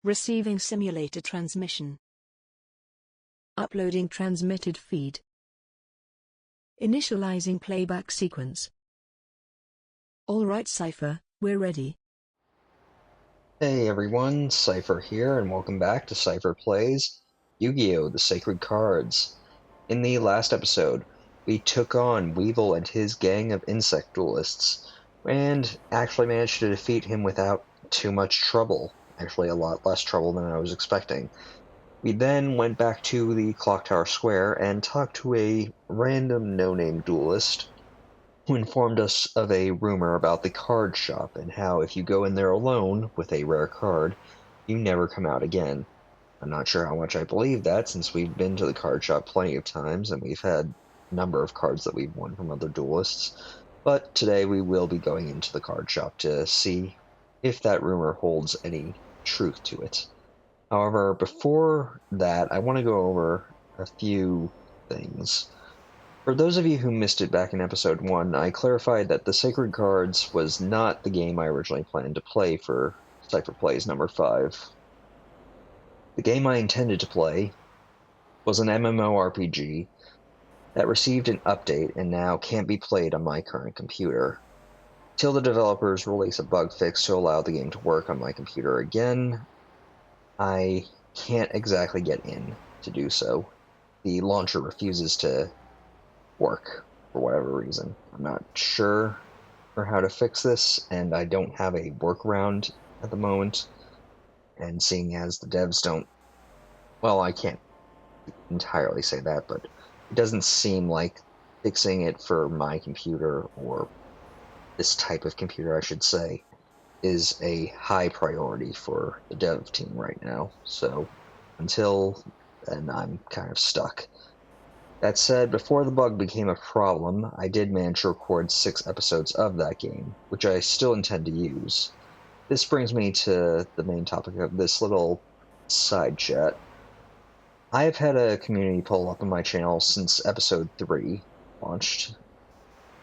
Receiving simulator transmission. Uploading transmitted feed. Initializing playback sequence. Alright Seipher, we're ready. Hey everyone, Seipher here, and welcome back to Seipher Plays, Yu-Gi-Oh! The Sacred Cards. In the last episode, we took on Weevil and his gang of insect duelists, and actually managed to defeat him without too much trouble. Actually, a lot less trouble than I was expecting. We then went back to the Clock Tower Square and talked to a random no-name duelist who informed us of a rumor about the card shop and how if you go in there alone with a rare card, you never come out again. I'm not sure how much I believe that, since we've been to the card shop plenty of times and we've had a number of cards that we've won from other duelists, but today we will be going into the card shop to see if that rumor holds any truth to it. However, before that, I want to go over a few things. For those of you who missed it back in episode 1, I clarified that the Sacred Cards was not the game I originally planned to play for Seipher Plays number 5. The game I intended to play was an MMORPG that received an update and now can't be played on my current computer. Till the developers release a bug fix to allow the game to work on my computer again, I can't exactly get in to do so. The launcher refuses to work for whatever reason. I'm not sure for how to fix this, and I don't have a workaround at the moment. And seeing as the devs don't, well, I can't entirely say that, but it doesn't seem like fixing it for my computer, or this type of computer I should say, is a high priority for the dev team right now. So until then, I'm kind of stuck. That said, before the bug became a problem, I did manage to record 6 episodes of that game, which I still intend to use. This brings me to the main topic of this little side chat. I've had a community poll up on my channel since episode 3 launched,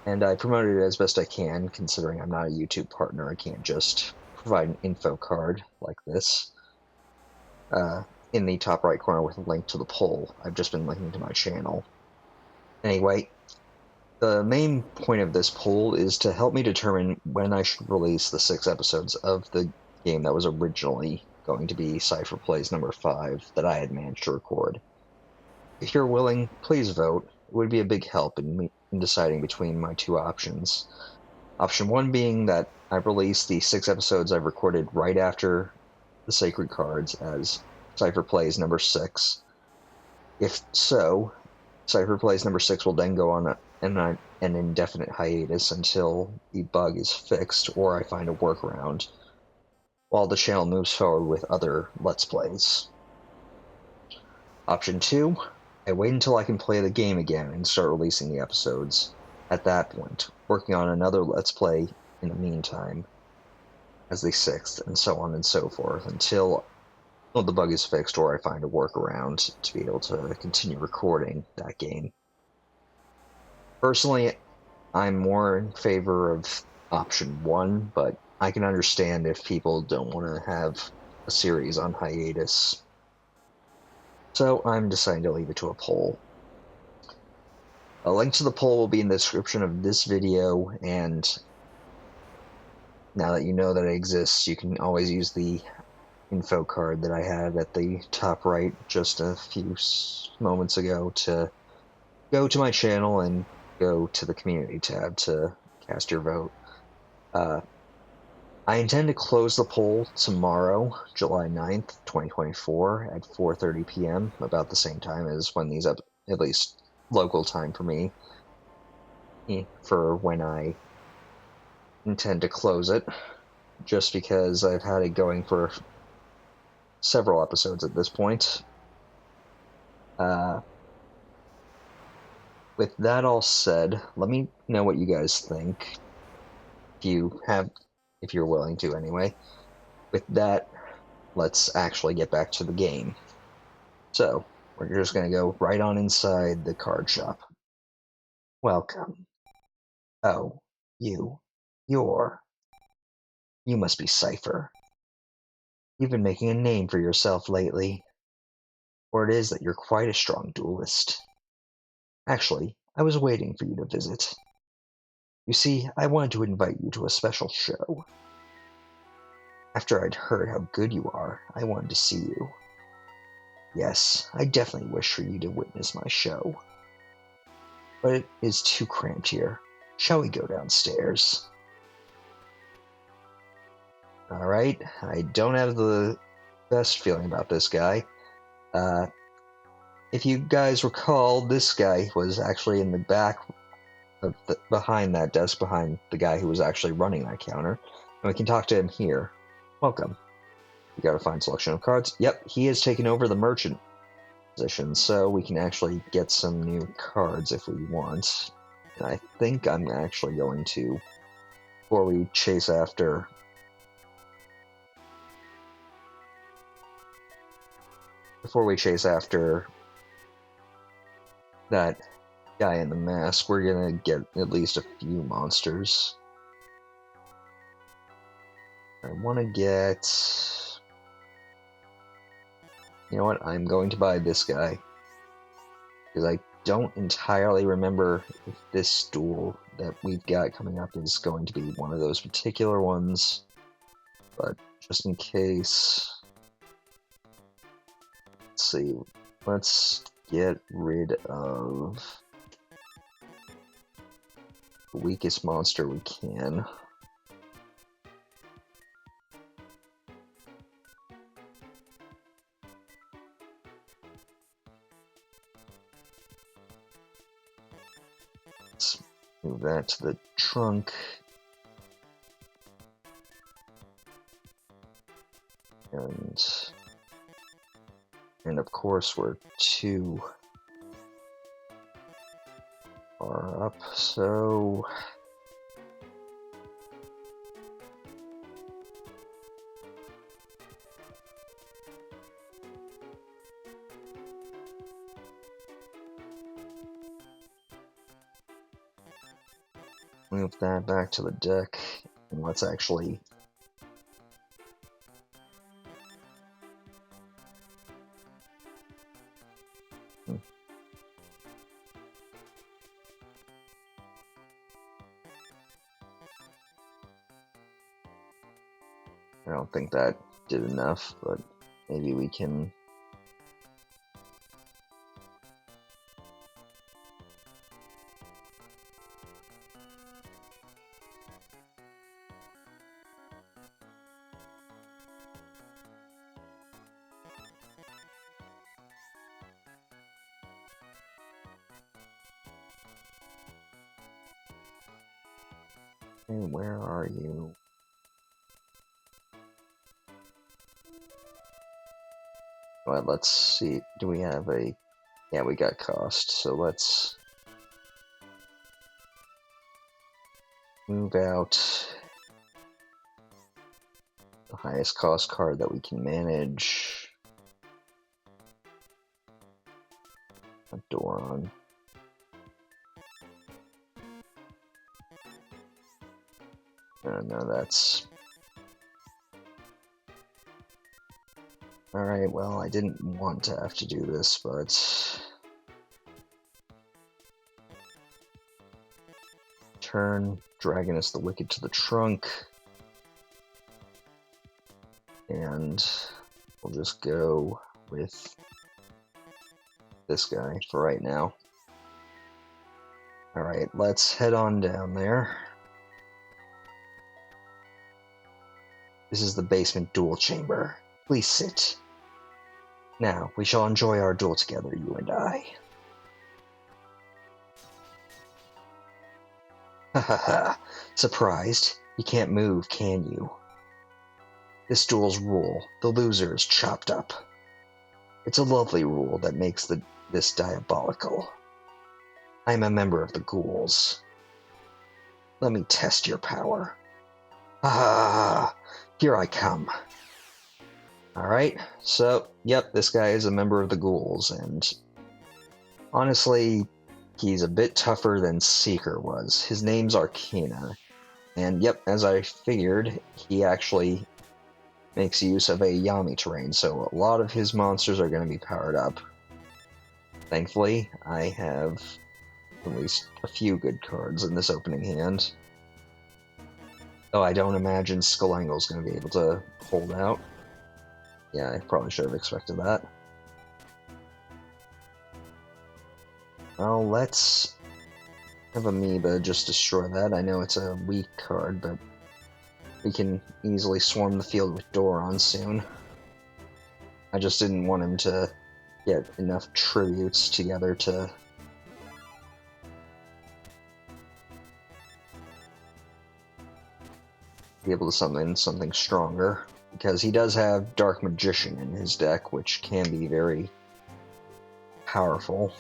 and I promoted it as best I can, considering I'm not a YouTube partner. I can't just provide an info card like this. In the top right corner with a link to the poll, I've just been linking to my channel. Anyway, the main point of this poll is to help me determine when I should release the 6 episodes of the game that was originally going to be Seipher Plays number 5 that I had managed to record. If you're willing, please vote. It would be a big help in deciding between my 2 options. Option 1 being that I release the 6 episodes I've recorded right after the Sacred Cards as Seipher Plays number 6. If so, Seipher Plays number 6 will then go on an indefinite hiatus until the bug is fixed or I find a workaround, while the channel moves forward with other Let's Plays. Option 2, I wait until I can play the game again and start releasing the episodes. At that point, working on another Let's Play in the meantime, as the 6th, and so on and so forth, until the bug is fixed or I find a workaround to be able to continue recording that game. Personally, I'm more in favor of option 1, but I can understand if people don't want to have a series on hiatus. So I'm deciding to leave it to a poll. A link to the poll will be in the description of this video, and now that you know that it exists, you can always use the info card that I had at the top right just a few moments ago to go to my channel and go to the community tab to cast your vote. I intend to close the poll tomorrow, July 9th, 2024 at 4:30 p.m., about the same time as when these at least local time for me, for when I intend to close it, just because I've had it going for several episodes at this point. With that all said, let me know what you guys think, if you're willing to anyway. With that, let's actually get back to the game. So, we're just going to go right on inside the card shop. Welcome. Oh, you must be Seipher. You've been making a name for yourself lately. Or it is that you're quite a strong duelist. Actually, I was waiting for you to visit. You see, I wanted to invite you to a special show. After I'd heard how good you are, I wanted to see you. Yes, I definitely wish for you to witness my show. But it is too cramped here. Shall we go downstairs? Alright, I don't have the best feeling about this guy. If you guys recall, this guy was actually in the back of behind that desk, behind the guy who was actually running that counter. And we can talk to him here. Welcome. We got a fine selection of cards. Yep, he has taken over the merchant position, so we can actually get some new cards if we want. And I think I'm actually going to, before we chase after that guy in the mask, we're gonna get at least a few monsters. I want to get... You know what? I'm going to buy this guy. Because I don't entirely remember if this duel that we've got coming up is going to be one of those particular ones. But just in case... Let's see. Let's get rid of the weakest monster we can. Let's move that to the trunk. And of course we're too far up, so move that back to the deck, and let's actually I don't think that did enough, but maybe we can... Hey, where are you? Well, let's see. Do we have a... Yeah, we got cost, so let's move out the highest cost card that we can manage. A Doron. No, that's... Alright, well, I didn't want to have to do this, but... Turn Dragoness the Wicked to the trunk. And we'll just go with this guy for right now. Alright, let's head on down there. This is the basement duel chamber. Please sit. Now, we shall enjoy our duel together, you and I. Ha ha ha. Surprised? You can't move, can you? This duel's rule, the loser is chopped up. It's a lovely rule that makes this diabolical. I am a member of the Ghouls. Let me test your power. Ah, here I come. Alright, so, yep, this guy is a member of the Ghouls, and honestly, he's a bit tougher than Seeker was. His name's Arkana, and yep, as I figured, he actually makes use of a Yami terrain, so a lot of his monsters are going to be powered up. Thankfully, I have at least a few good cards in this opening hand. Though I don't imagine Skull Angle's going to be able to hold out. Yeah, I probably should have expected that. Well, let's have Amoeba just destroy that. I know it's a weak card, but we can easily swarm the field with Doron soon. I just didn't want him to get enough tributes together to be able to summon something stronger, because he does have Dark Magician in his deck, which can be very powerful.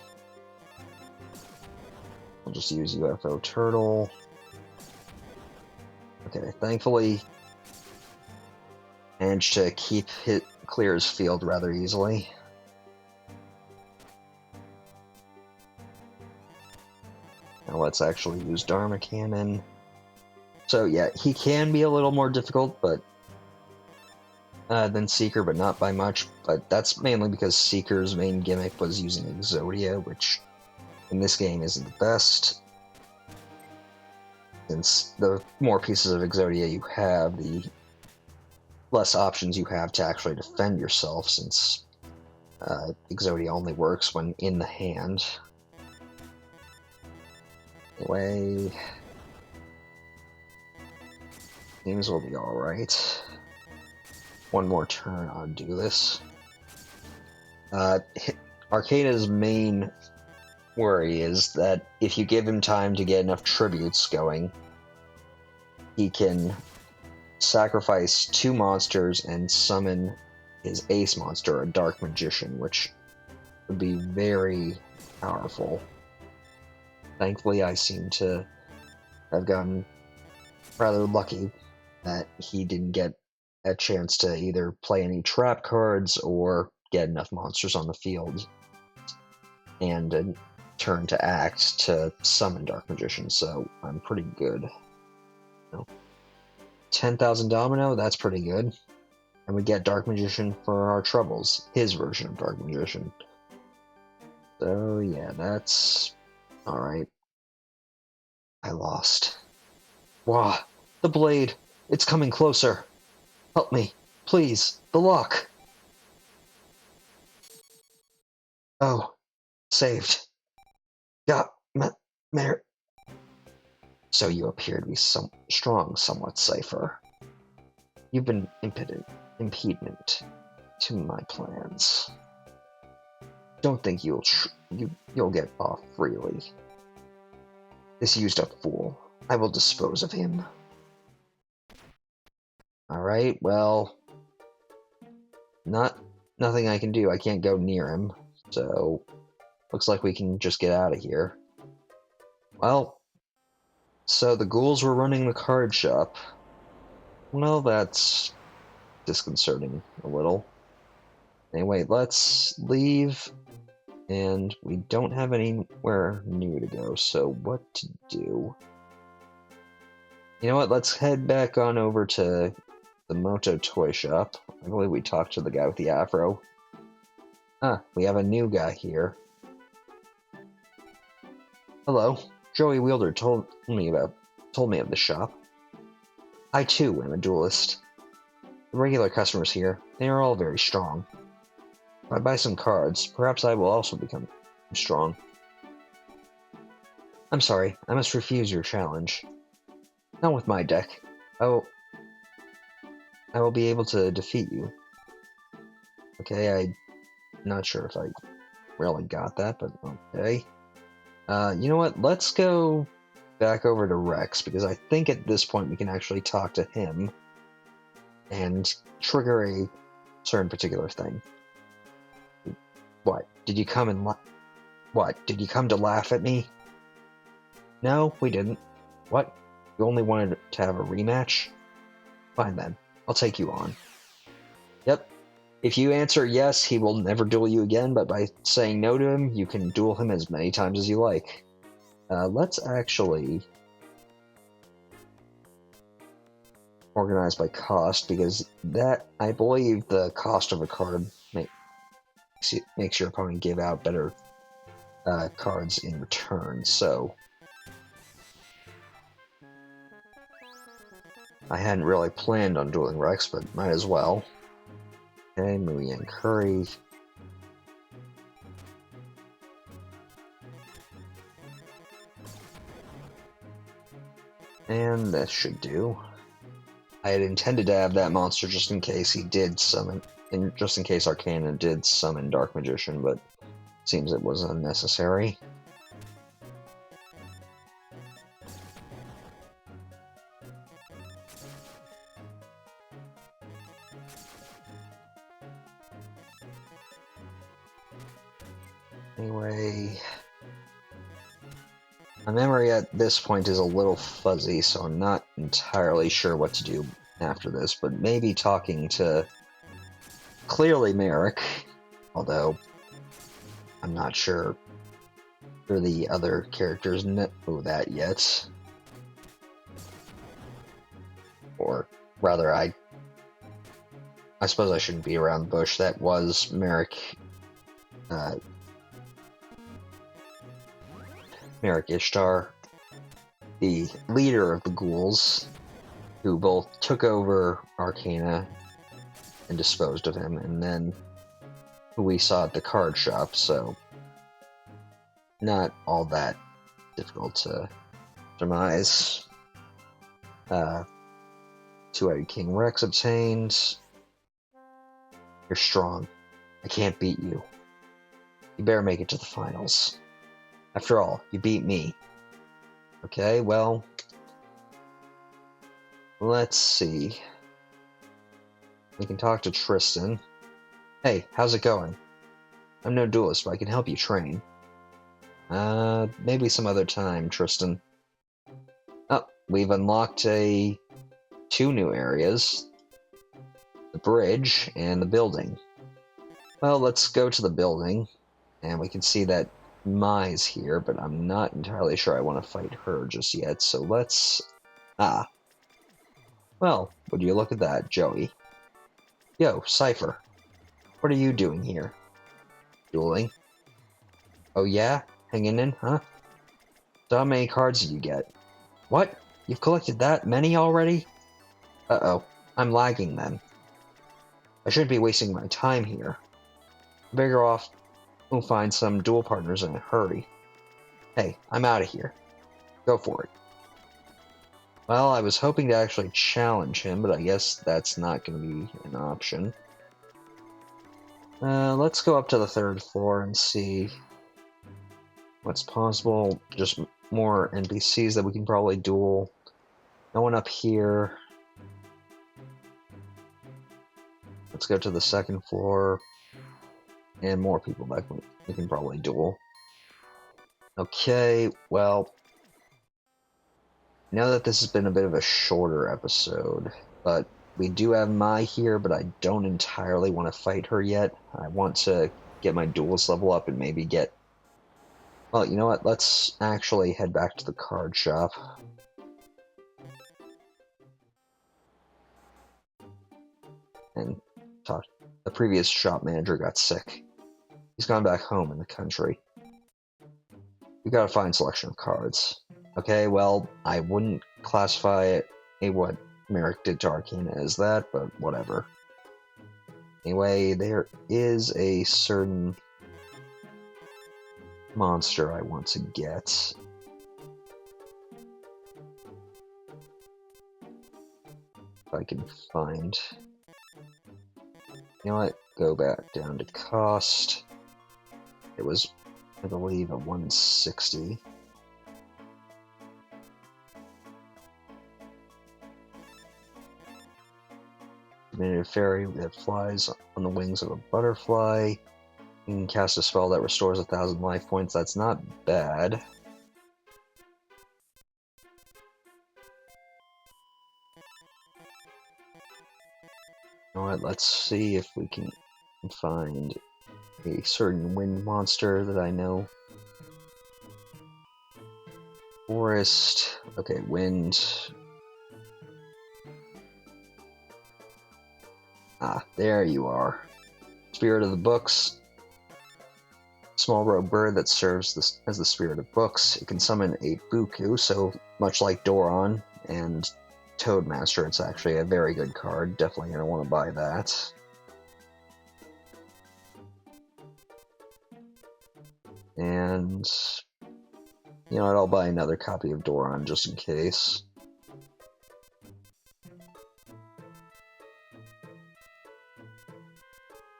I'll just use UFO Turtle. Okay, thankfully managed to clear his field rather easily. Now let's actually use Dharma Cannon. So yeah, he can be a little more difficult, but than Seeker, but not by much. But that's mainly because Seeker's main gimmick was using Exodia, which in this game isn't the best. Since the more pieces of Exodia you have, the less options you have to actually defend yourself, since Exodia only works when in the hand. Anyway, things will be alright. One more turn on Duelists. Arkana's main worry is that if you give him time to get enough tributes going, he can sacrifice 2 monsters and summon his ace monster, a Dark Magician, which would be very powerful. Thankfully, I seem to have gotten rather lucky that he didn't get a chance to either play any trap cards or get enough monsters on the field and a turn to act to summon Dark Magician, so I'm pretty good. 10,000 Domino, that's pretty good. And we get Dark Magician for our troubles, his version of Dark Magician. So yeah, that's alright. I lost. Wah! The blade! It's coming closer! Help me, please! The lock! Oh, saved. Got Mary. So you appear to be strong somewhat, Seipher. You've been impediment to my plans. Don't think you'll get off freely. This used-up fool. I will dispose of him. Alright, well, nothing I can do. I can't go near him, so looks like we can just get out of here. Well, so the ghouls were running the card shop. Well, that's disconcerting a little. Anyway, let's leave, and we don't have anywhere new to go, so what to do? You know what, let's head back on over to the Moto Toy Shop. I believe we talked to the guy with the afro. Ah, we have a new guy here. Hello. Joey Wielder told me of the shop. I too am a duelist. The regular customers here, they are all very strong. If I buy some cards, perhaps I will also become strong. I'm sorry, I must refuse your challenge. Not with my deck. I will be able to defeat you. Okay, I'm not sure if I really got that, but okay. You know what? Let's go back over to Rex, because I think at this point we can actually talk to him and trigger a certain particular thing. What? Did you come and What? Did you come to laugh at me? No, we didn't. What? You only wanted to have a rematch? Fine then. I'll take you on. Yep. If you answer yes, he will never duel you again, but by saying no to him, you can duel him as many times as you like. Let's actually organized by cost, because that, I believe, the cost of a card makes your opponent give out better cards in return. So I hadn't really planned on dueling Rex, but might as well. Okay, Mui and Curry. And that should do. I had intended to have that monster just in case he did summon, and just in case Arkana did summon Dark Magician, but seems it was unnecessary. Anyway, my memory at this point is a little fuzzy, so I'm not entirely sure what to do after this, but maybe talking to, clearly, Merrick, although I'm not sure who the other characters know that yet. Or rather, I suppose I shouldn't be around the bush. That was Merrick Ishtar, the leader of the Ghouls, who both took over Arkana and disposed of him, and then who we saw at the card shop, so not all that difficult to surmise. Two-Eyed King Rex obtained. You're strong. I can't beat you. You better make it to the finals. After all, you beat me. Okay, well, let's see. We can talk to Tristan. Hey, how's it going? I'm no duelist, but I can help you train. Maybe some other time, Tristan. Oh, we've unlocked two new areas. The bridge and the building. Well, let's go to the building, and we can see that Mai's here, but I'm not entirely sure I want to fight her just yet, so let's... Well, would you look at that, Joey? Yo, Seipher. What are you doing here? Dueling? Oh yeah? Hanging in, huh? So how many cards did you get? What? You've collected that many already? Uh-oh. I'm lagging then. I shouldn't be wasting my time here. Better off we'll find some duel partners in a hurry. Hey, I'm out of here. Go for it. Well, I was hoping to actually challenge him, but I guess that's not going to be an option. Let's go up to the third floor and see what's possible. Just more NPCs that we can probably duel. No one up here. Let's go to the second floor. And more people that we can probably duel. Okay, well, I know that this has been a bit of a shorter episode, but we do have Mai here, but I don't entirely want to fight her yet. I want to get my duelist level up and maybe get... Well, you know what? Let's actually head back to the card shop. And talk. The previous shop manager got sick. He's gone back home in the country. We got a fine selection of cards. Okay, well, I wouldn't classify what Merrick did to Arkana as that, but whatever. Anyway, there is a certain monster I want to get. If I can find... You know what? Go back down to cost. It was, I believe, a 160. Diminutive fairy that flies on the wings of a butterfly. You can cast a spell that restores 1,000 life points. That's not bad. You know what? Let's see if we can find a certain wind monster that I know. Forest. Okay, wind. Ah, there you are. Spirit of the Books. Small rogue bird that serves as the spirit of books. It can summon a Buku, so much like Doron and Toadmaster, it's actually a very good card. Definitely going to want to buy that. And, you know what, I'll buy another copy of Doron just in case.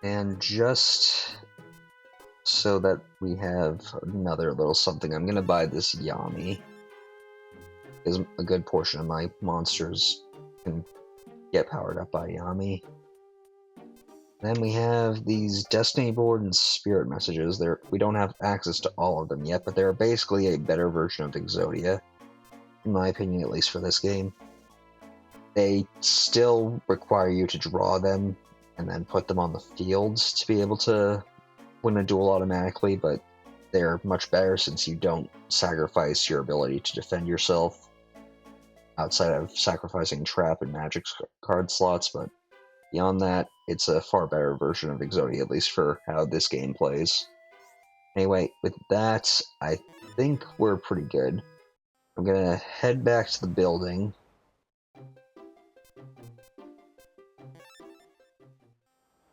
And just so that we have another little something, I'm going to buy this Yami, because a good portion of my monsters can get powered up by Yami. Then we have these Destiny Board and Spirit Messages. We don't have access to all of them yet, but they're basically a better version of Exodia, in my opinion, at least for this game. They still require you to draw them and then put them on the fields to be able to win a duel automatically, but they're much better since you don't sacrifice your ability to defend yourself outside of sacrificing trap and magic card slots, but beyond that, it's a far better version of Exodia, at least for how this game plays. Anyway, with that, I think we're pretty good. I'm gonna head back to the building.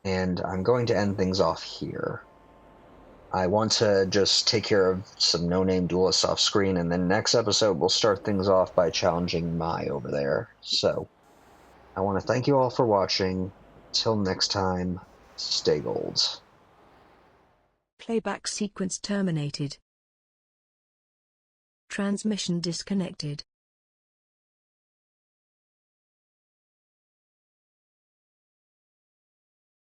And I'm going to end things off here. I want to just take care of some no-name duelists off screen, and then next episode we'll start things off by challenging Mai over there. So, I want to thank you all for watching. Till next time, stay gold. Playback sequence terminated. Transmission disconnected.